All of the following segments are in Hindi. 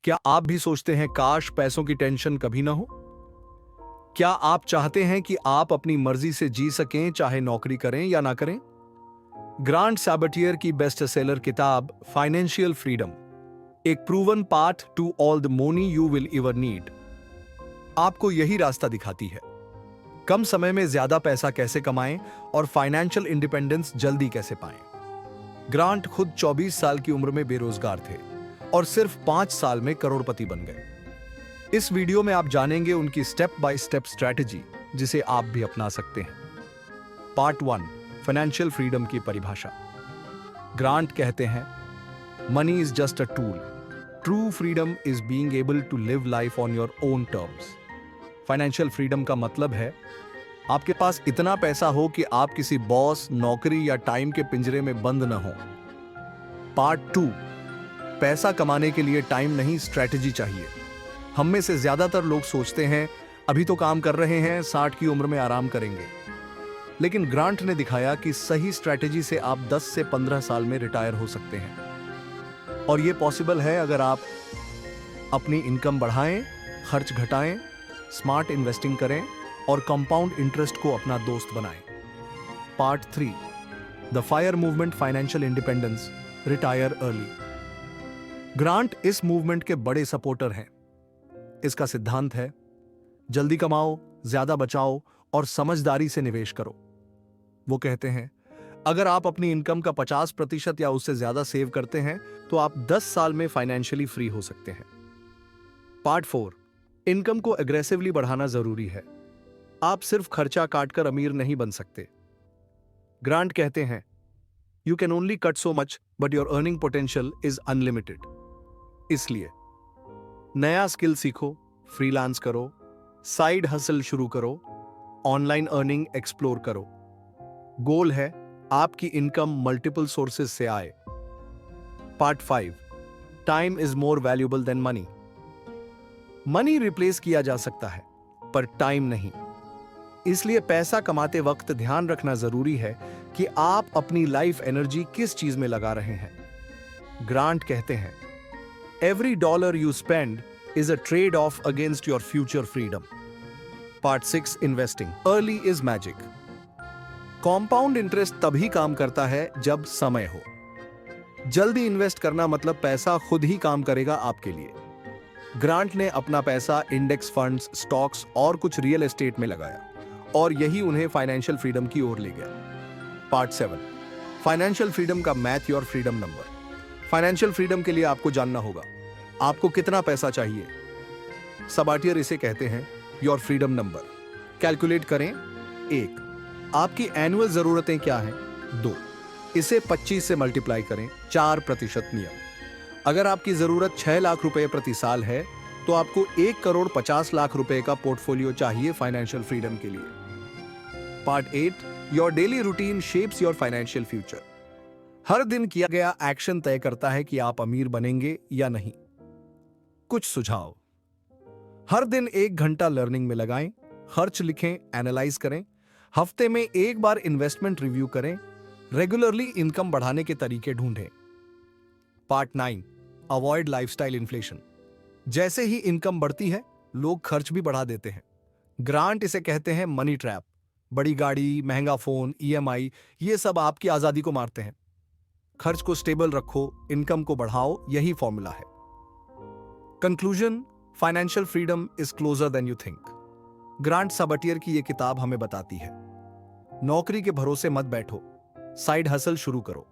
क्या आप भी सोचते हैं काश पैसों की टेंशन कभी ना हो? क्या आप चाहते हैं कि आप अपनी मर्जी से जी सकें, चाहे नौकरी करें या ना करें? ग्रांट सैबटियर की बेस्ट सेलर किताब फाइनेंशियल फ्रीडम, एक proven path to all the money you will ever need, आपको यही रास्ता दिखाती है। कम समय में ज्यादा पैसा कैसे कमाएं और फाइनेंशियल इंडिपेंडेंस जल्दी कैसे पाएं। ग्रांट खुद 24 साल की उम्र में बेरोजगार थे और सिर्फ 5 साल में करोड़पति बन गए। इस वीडियो में आप जानेंगे उनकी स्टेप बाय स्टेप स्ट्रैटेजी, जिसे आप भी अपना सकते हैं। पार्ट 1, फाइनेंशियल फ्रीडम की परिभाषा। ग्रांट कहते हैं, money is just a tool, true freedom is being able to live life on your own terms. Financial freedom का मतलब है आपके पास इतना पैसा हो कि आप किसी बॉस, नौकरी या टाइम के पिंजरे में बंद न हो। पार्ट 2, पैसा कमाने के लिए टाइम नहीं, स्ट्रैटेजी चाहिए। हम में से ज्यादातर लोग सोचते हैं अभी तो काम कर रहे हैं, 60 की उम्र में आराम करेंगे। लेकिन ग्रांट ने दिखाया कि सही स्ट्रैटेजी से आप 10 से 15 साल में रिटायर हो सकते हैं। और यह पॉसिबल है अगर आप अपनी इनकम बढ़ाएं, खर्च घटाएं, स्मार्ट इन्वेस्टिंग करें और कंपाउंड इंटरेस्ट को अपना दोस्त बनाएं। Part 3, the fire movement, financial independence, retire early. Grant इस मूवमेंट के बड़े सपोर्टर हैं। इसका सिद्धांत है, जल्दी कमाओ, ज्यादा बचाओ और समझदारी से निवेश करो। वो कहते हैं, अगर आप अपनी इनकम का 50% या उससे ज्यादा सेव करते हैं तो आप 10 साल में फाइनेंशियली फ्री हो सकते हैं। पार्ट 4, इनकम को एग्रेसिवली बढ़ाना जरूरी है। आप सिर्फ खर्चा काटकर अमीर नहीं बन सकते। ग्रांट कहते हैं, you can only cut so much but your earning potential is unlimited. इसलिए नया स्किल सीखो, फ्रीलांस करो, साइड हसल शुरू करो, ऑनलाइन अर्निंग एक्सप्लोर करो। गोल है आपकी इनकम मल्टीपल सोर्सेज से आए। Part 5, time is more valuable then money. Money replace किया जा सकता है पर टाइम नहीं। इसलिए पैसा कमाते वक्त ध्यान रखना जरूरी है कि आप अपनी लाइफ एनर्जी किस चीज में लगा रहे हैं। ग्रांट कहते हैं, every dollar you spend is a trade off against your future freedom. Part 6, investing, early is magic. Compound interest तभी काम करता है जब समय हो। जल्दी इन्वेस्ट करना मतलब पैसा खुद ही काम करेगा आपके लिए। ग्रांट ने अपना पैसा इंडेक्स फंड्स, स्टॉक्स और कुछ रियल एस्टेट में लगाया और यही उन्हें फाइनेंशियल फ्रीडम की ओर ले गया। पार्ट 7, फाइनेंशियल फ्रीडम का math your freedom number. Financial freedom के लिए आपको जानना होगा आपको कितना पैसा चाहिए। सबाटियर इसे कहते हैं योर फ्रीडम नंबर। कैलकुलेट करें। 1, आपकी एनुअल जरूरतें क्या हैं? 2, इसे 25 से मल्टीप्लाई करें। 4% नियम। अगर आपकी जरूरत 6 लाख रुपए प्रति साल है तो आपको 1 करोड़ 50 लाख रुपए का पोर्टफोलियो चाहिए फाइनेंशियल फ्रीडम के लिए। Part 8, your daily routine shapes your financial future. हर दिन किया गया एक्शन तय करता है कि आप अमीर बनेंगे या नहीं। कुछ सुझाव। हर दिन 1 घंटा लर्निंग में लगाएं, खर्च लिखें, एनालाइज करें, हफ्ते में 1 बार इन्वेस्टमेंट रिव्यू करें, रेगुलरली इनकम बढ़ाने के तरीके ढूंढें। Part 9, avoid lifestyle inflation. जैसे ही इनकम बढ़ती है लोग खर्च भी बढ़ा देते हैं। ग्रांट इसे कहते हैं मनी ट्रैप। बड़ी गाड़ी, महंगा फोन, ईएमआई, ये सब आपकी आजादी को मारते हैं। खर्च को स्टेबल रखो, इनकम को बढ़ाओ, यही फॉर्मूला है। Conclusion, financial freedom is closer than you think. Grant Sabatier की यह किताब हमें बताती है, नौकरी के भरोसे मत बैठो, साइड हसल शुरू करो,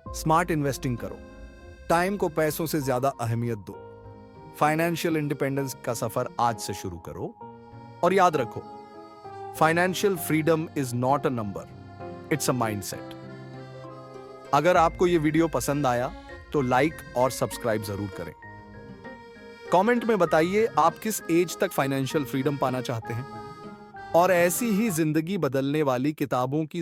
स्मार्ट इन्वेस्टिंग करो, टाइम को पैसों से ज्यादा अहमियत दो। फाइनेंशियल इंडिपेंडेंस का सफर आज से शुरू करो और याद रखो, financial freedom is not a number, it's a mindset. अगर आपको यह वीडियो पसंद आया तो लाइक और सब्सक्राइब जरूर करें। कमेंट में बताइए आप किस एज तक फाइनेंशियल फ्रीडम पाना चाहते हैं और ऐसी ही जिंदगी बदलने वाली किताबों की